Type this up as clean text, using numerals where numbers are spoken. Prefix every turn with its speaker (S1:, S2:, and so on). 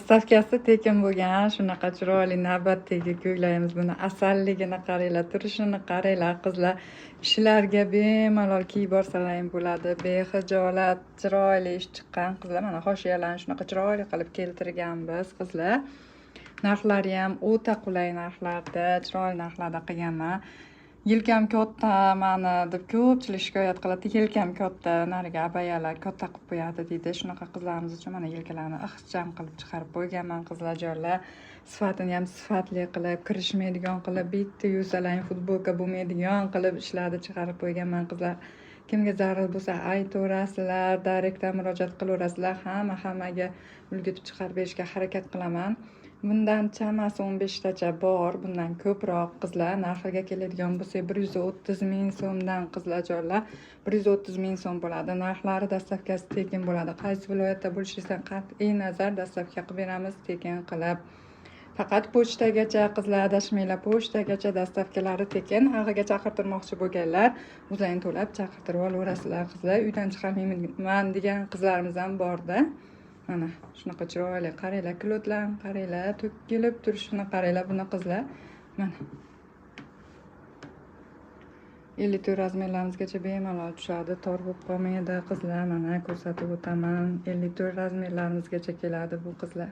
S1: Dastavkasi tekin bo'lgan, shunaqa chiroyli navbatdagi ko'ylagimiz. Buni asalligini qaranglar, turishini qaranglar qizlar. Ishlarga bemalol kiyib borsalar bo'ladi. Bexijolat, chiroyli ish chiqqan qizlar. Mana hoshiyalarni shunaqa chiroyli qilib keltirganmiz qizlar. Narxlari ham o'ta qulay narxlarda, chiroyli narxlarda qilganman. Yelkam katta mani deb ko'pchilik shikoyat qiladi. Yelkam katta, nariga abayalar katta qilib qo'yadi deydi. Shunaqa qizlarimiz uchun mana yelkalarni ixcham qilib chiqarib qo'yganman qizlarjonlar. Sifatini ham sifatli qilib, kirishmaydigan qilib, bitta yuvsalang futbolka bo'lmaydigan qilib ishlarni chiqarib qo'yganman qizlar. Kimga zarur bo'lsa aytaverasizlar, direktdan murojaat qilaverasizlar. Hammaga ulgutib chiqarib berishga harakat qilaman. Bundan chamasi 15 tacha bor, bundan ko'proq qizlar. Narxiga keladigan bo'lsak 130 ming so'mdan qizlarjonlar 130 ming so'm bo'ladi. Narxlari dastavkasi tekin bo'ladi. Qaysi viloyatda bo'lishingizdan qat'iy nazar dastavka qilib beramiz tekin qilib. Faqat pochtagacha qizlar adashmanglar, pochtagacha dastavkalari tekin. Ag'iga chaqirtirmoqchi bo'lganlar o'zlaring to'lab chaqirtirib olaverasizlar qizlar. Uydan chiqarmayman degan qizlarimiz ham borda. Mana shunaqa chiroyli qaranglar, kilotlarni qaranglar, to'kilib turishini qaranglar buni qizlar. Mana 54 razmerlarimizgacha bemalol tushadi, tor bo'lib qolmaydi qizlar. Mana ko'rsatib o'taman, 54 razmerlarimizgacha keladi bu qizlar.